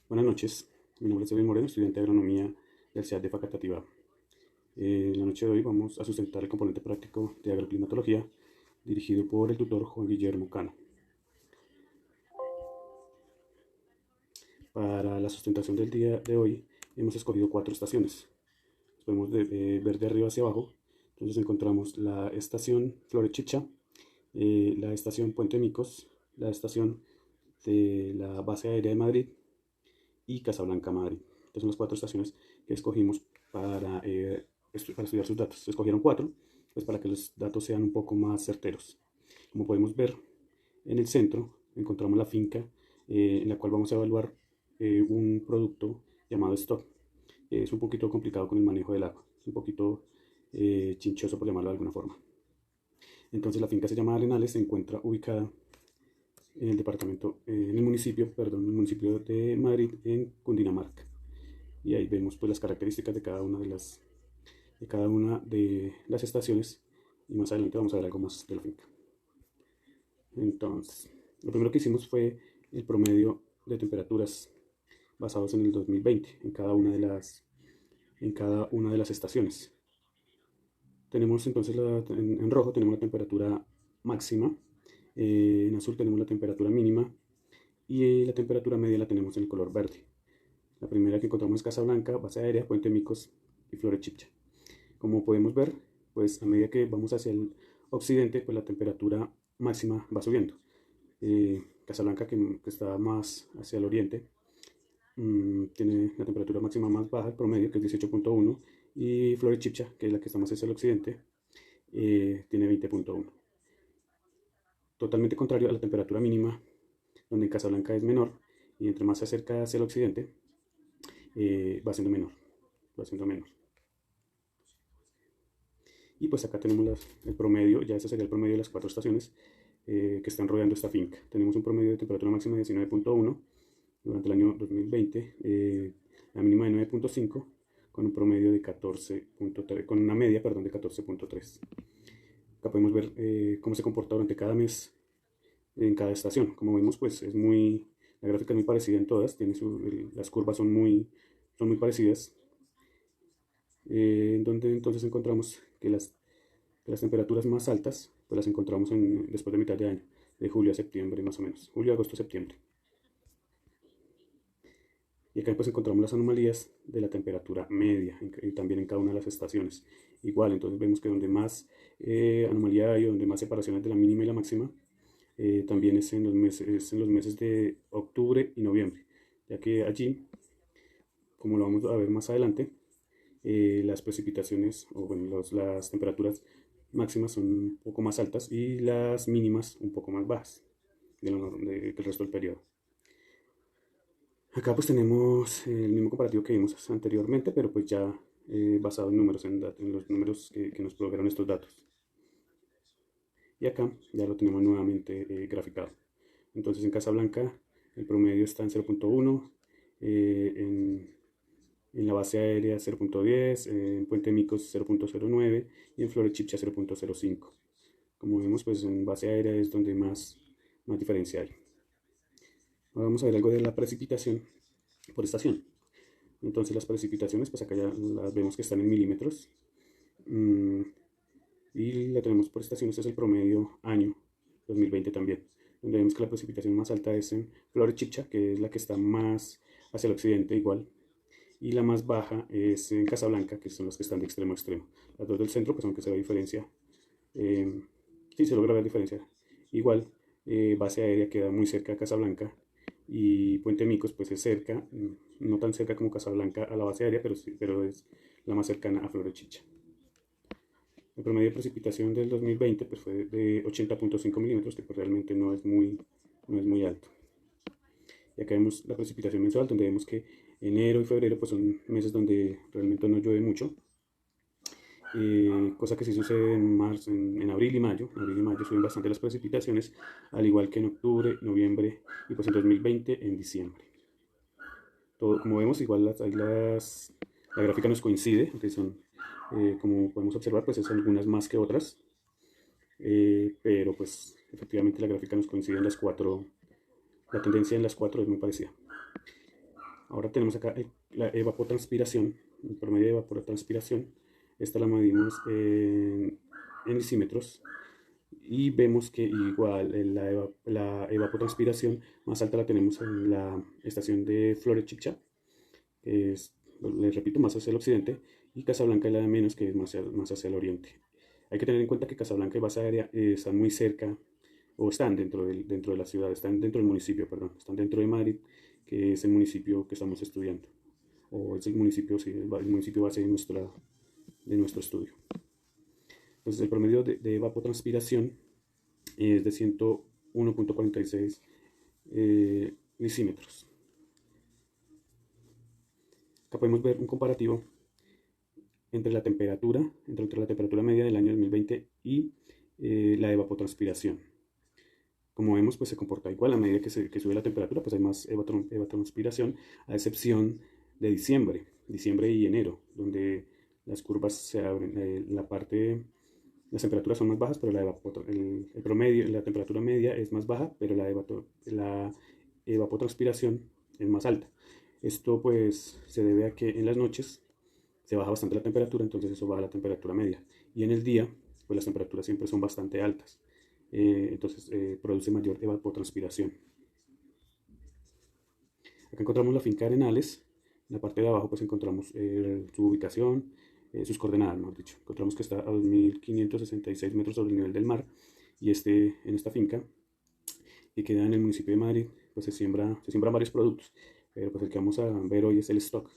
Buenas noches, mi nombre es Edwin Moreno, estudiante de agronomía del CEAD de Facatativá. En la noche de hoy vamos a sustentar el componente práctico de agroclimatología dirigido por el tutor Juan Guillermo Cano. Para la sustentación del día de hoy hemos escogido 4 estaciones. Podemos ver de arriba hacia abajo. Entonces encontramos la estación Florechicha, la estación Puente Micos, la estación de la base aérea de Madrid y Casablanca, Madrid. Estas son las 4 estaciones que escogimos para estudiar sus datos. Se escogieron 4 pues para que los datos sean un poco más certeros. Como podemos ver, en el centro encontramos la finca en la cual vamos a evaluar un producto llamado stock. Es un poquito complicado con el manejo del agua, es un poquito chinchoso por llamarlo de alguna forma. Entonces la finca se llama Arenales, se encuentra ubicada en el departamento, en el municipio, perdón, en el municipio de Madrid, en Cundinamarca. Y ahí vemos pues las características de cada una de las estaciones, y más adelante vamos a ver algo más de la finca. Entonces, lo primero que hicimos fue el promedio de temperaturas basados en el 2020 en cada una de las estaciones. Tenemos entonces en rojo tenemos la temperatura máxima, en azul tenemos la temperatura mínima y la temperatura media la tenemos en el color verde. La primera que encontramos es Casablanca, base aérea, Puente Micos y Florechicha. Como podemos ver, pues a medida que vamos hacia el occidente, pues la temperatura máxima va subiendo. Casablanca, que está más hacia el oriente, tiene la temperatura máxima más baja, el promedio, que es 18.1, y Florechicha, que es la que está más hacia el occidente, tiene 20.1. Totalmente contrario a la temperatura mínima, donde en Casablanca es menor, y entre más se acerca hacia el occidente, va siendo menor, va siendo menor. Y pues acá tenemos el promedio, ya ese sería el promedio de las 4 estaciones que están rodeando esta finca. Tenemos un promedio de temperatura máxima de 19.1 durante el año 2020, la mínima de 9.5, con un promedio de 14.3, con una media, perdón, de 14.3. Acá podemos ver cómo se comporta durante cada mes en cada estación. Como vemos, pues la gráfica es muy parecida en todas, las curvas son muy parecidas, en donde entonces encontramos que las temperaturas más altas pues las encontramos después de mitad de año, de julio a septiembre más o menos, julio, agosto, septiembre. Y acá pues encontramos las anomalías de la temperatura media y también en cada una de las estaciones. Igual, entonces vemos que donde más anomalía hay, donde más separaciones de la mínima y la máxima, también es en los meses de octubre y noviembre, ya que allí, como lo vamos a ver más adelante, las precipitaciones, o bueno, las temperaturas máximas son un poco más altas y las mínimas un poco más bajas que el resto del periodo. Acá pues tenemos el mismo comparativo que vimos anteriormente, pero pues ya basado en números, en los números que nos proveyeron estos datos. Y acá ya lo tenemos nuevamente graficado. Entonces en Casablanca el promedio está en 0.1, en la base aérea 0.10, en Puente Micos 0.09 y en Florechicha 0.05. Como vemos, pues en base aérea es donde más diferencia hay. Ahora vamos a ver algo de la precipitación por estación. Entonces las precipitaciones, pues acá ya las vemos que están en milímetros. Y la tenemos por estaciones, este es el promedio año 2020 también, donde vemos que la precipitación más alta es en Florechicha, que es la que está más hacia el occidente igual, y la más baja es en Casablanca, que son las que están de extremo a extremo. Las dos del centro, pues aunque se ve diferencia, sí se logra ver diferencia. Igual, base aérea queda muy cerca de Casablanca y Puente Micos pues es cerca, no tan cerca como Casablanca a la base aérea, pero es la más cercana a Florechicha. El promedio de precipitación del 2020 pues fue de 80.5 milímetros, que pues realmente no es muy alto. Y acá vemos la precipitación mensual, donde vemos que enero y febrero pues son meses donde realmente no llueve mucho, cosa que sí sucede en marzo, en abril y mayo. En abril y mayo suben bastante las precipitaciones, al igual que en octubre, noviembre y pues en 2020 en diciembre. Todo, como vemos, igual la gráfica nos coincide, aunque son, como podemos observar, pues es algunas más que otras, pero pues efectivamente la gráfica nos coincide en las 4, la tendencia en las 4 es muy parecida. Ahora tenemos acá la evapotranspiración, el promedio de evapotranspiración. Esta la medimos en decímetros y vemos que igual la evapotranspiración más alta la tenemos en la estación de Flores Chicha, que es, les repito, más hacia el occidente, y Casablanca es la de menos, que es más hacia el oriente. Hay que tener en cuenta que Casablanca y Base Aérea están muy cerca, o están dentro de la ciudad, están dentro del municipio, perdón, están dentro de Madrid, que es el municipio que estamos estudiando, o es el municipio, sí, el municipio base de nuestro estudio. Entonces el promedio de evapotranspiración es de 101.46 decímetros. Acá podemos ver un comparativo entre la temperatura media del año 2020 y la evapotranspiración. Como vemos, pues se comporta igual a medida que sube la temperatura, pues hay más evapotranspiración, a excepción de diciembre y enero, donde las curvas se abren, las temperaturas son más bajas, pero el promedio, la temperatura media es más baja, pero la evapotranspiración es más alta. Esto pues se debe a que en las noches se baja bastante la temperatura, entonces eso baja la temperatura media. Y en el día, pues las temperaturas siempre son bastante altas. Entonces produce mayor evapotranspiración. Acá encontramos la finca Arenales. En la parte de abajo pues encontramos su ubicación, sus coordenadas, mejor dicho. Encontramos que está a 2.566 metros sobre el nivel del mar. Y en esta finca, que queda en el municipio de Madrid, pues se siembran varios productos. Pero pues el que vamos a ver hoy es el stock.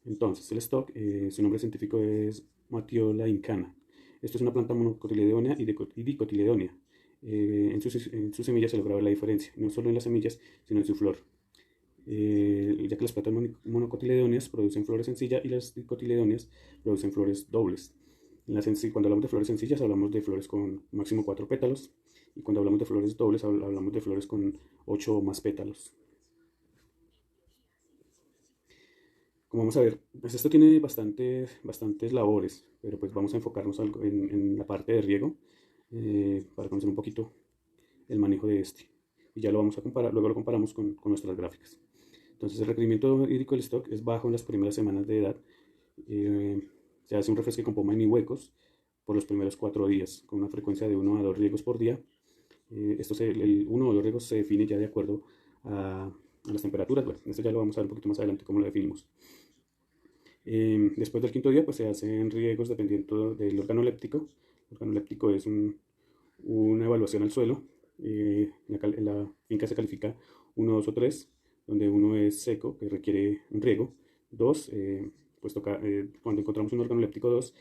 Entonces, el stock, su nombre científico es Matiola incana. Esto es una planta monocotiledónea y dicotiledónea. En sus semillas se logra ver la diferencia, no solo en las semillas, sino en su flor. Ya que las plantas monocotiledóneas producen flores sencillas y las dicotiledóneas producen flores dobles. Cuando hablamos de flores sencillas, hablamos de flores con máximo 4 pétalos, y cuando hablamos de flores dobles, hablamos de flores con 8 o más pétalos. Como vamos a ver, pues esto tiene bastantes labores, pero pues vamos a enfocarnos en la parte de riego para conocer un poquito el manejo de este. Y ya lo vamos a comparar, luego lo comparamos con nuestras gráficas. Entonces el requerimiento hídrico del stock es bajo en las primeras semanas de edad. Se hace un refresque con poma y huecos por los primeros 4 días, con una frecuencia de 1 a 2 riegos por día. El 1 o 2 riegos se define ya de acuerdo a las temperaturas. Bueno, esto ya lo vamos a ver un poquito más adelante cómo lo definimos. Después del quinto día pues se hacen riegos dependiendo del organoléptico. El organoléptico es una evaluación al suelo. La finca se califica 1, 2 o 3, donde 1 es seco, que requiere un riego. 2, pues cuando encontramos un organoléptico 2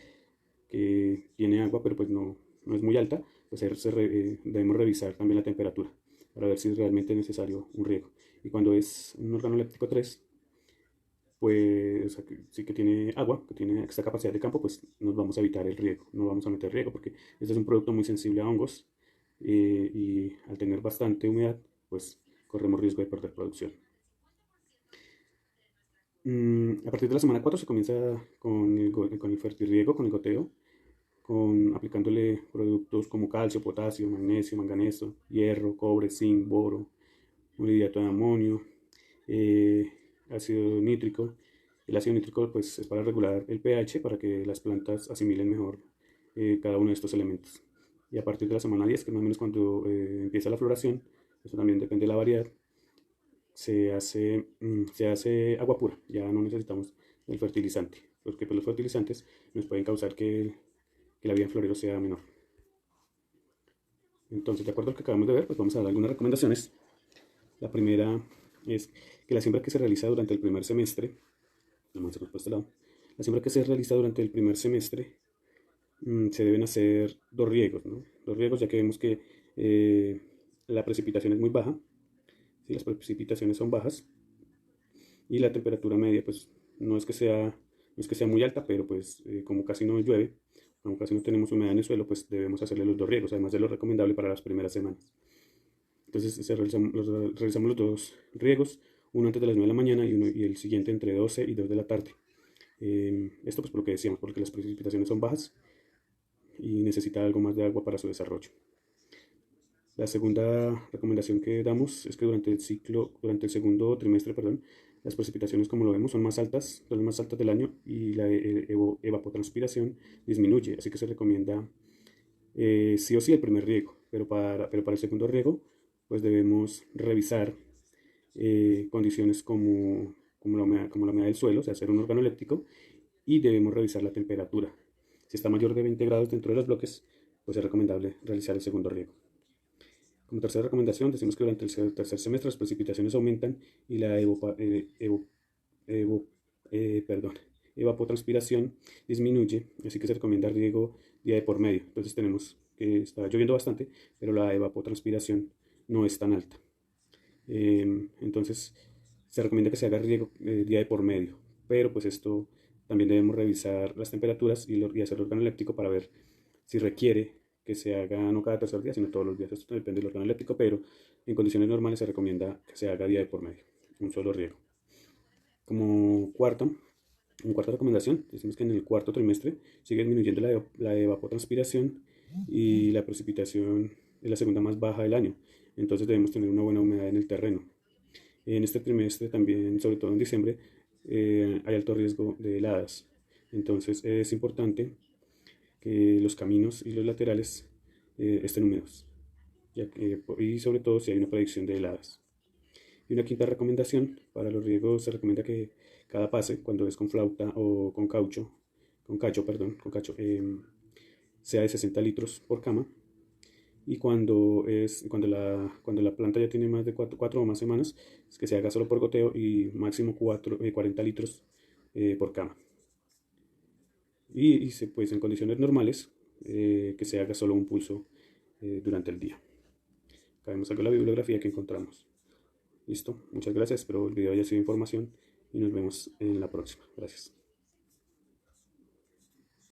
que tiene agua pero pues no es muy alta, pues debemos revisar también la temperatura para ver si es realmente necesario un riego. Y cuando es un organoléptico 3, pues sí que tiene agua, que tiene esta capacidad de campo, pues nos vamos a evitar el riego, no vamos a meter riego porque este es un producto muy sensible a hongos y al tener bastante humedad, pues corremos riesgo de perder producción. A partir de la semana 4 se comienza con el fertirriego, con el goteo, aplicándole productos como calcio, potasio, magnesio, manganeso, hierro, cobre, zinc, boro, hidrohidrato de amonio, ácido nítrico. El ácido nítrico pues, es para regular el pH, para que las plantas asimilen mejor cada uno de estos elementos. Y a partir de la semana 10, que más o menos cuando empieza la floración, eso también depende de la variedad, se hace agua pura, ya no necesitamos el fertilizante, porque pues, los fertilizantes nos pueden causar que la vida en florero sea menor. Entonces, de acuerdo a lo que acabamos de ver, pues vamos a dar algunas recomendaciones. La primera es que la siembra que se realiza durante el primer semestre, la siembra que se realiza durante el primer semestre se deben hacer 2 riegos, ¿no? 2 riegos, ya que vemos que la precipitación es muy baja, ¿sí? Las precipitaciones son bajas y la temperatura media pues no es que sea muy alta, pero pues como casi no llueve, como casi no tenemos humedad en el suelo, pues debemos hacerle los 2 riegos, además de lo recomendable para las primeras semanas. Entonces realizamos los 2 riegos, uno antes de las 9 de la mañana y el siguiente entre 12 y 2 de la tarde. Esto pues por lo que decíamos, porque las precipitaciones son bajas y necesita algo más de agua para su desarrollo. La segunda recomendación que damos es que durante el segundo trimestre, perdón, las precipitaciones, como lo vemos, son son las más altas del año y la evapotranspiración disminuye, así que se recomienda sí o sí el primer riego, pero para el segundo riego, pues debemos revisar condiciones como la humedad del suelo, o sea, hacer un organoléptico, y debemos revisar la temperatura. Si está mayor de 20 grados dentro de los bloques, pues es recomendable realizar el segundo riego. Como tercera recomendación, decimos que durante el tercer semestre las precipitaciones aumentan y la evo- perdón, evapotranspiración disminuye, así que se recomienda riego día de por medio. Entonces tenemos que está lloviendo bastante, pero la evapotranspiración no es tan alta. Entonces se recomienda que se haga riego día de por medio, pero pues esto también debemos revisar las temperaturas y hacer el organoléptico para ver si requiere que se haga no cada tercer día, sino todos los días. Esto depende del organoléptico, pero en condiciones normales se recomienda que se haga día de por medio, un solo riego. Como cuarta recomendación, decimos que en el cuarto trimestre sigue disminuyendo la evapotranspiración y la precipitación es la segunda más baja del año. Entonces debemos tener una buena humedad en el terreno. En este trimestre también, sobre todo en diciembre, hay alto riesgo de heladas. Entonces es importante que los caminos y los laterales estén húmedos, y sobre todo si hay una predicción de heladas. Y una quinta recomendación, para los riegos se recomienda que cada pase, cuando es con flauta o con cacho, sea de 60 litros por cama. Y cuando la planta ya tiene más de 4 o más semanas, es que se haga solo por goteo y máximo 40 litros por cama. Pues en condiciones normales, que se haga solo un pulso durante el día. Acá vemos algo de la bibliografía que encontramos. Listo, muchas gracias, espero el video haya sido información y nos vemos en la próxima. Gracias.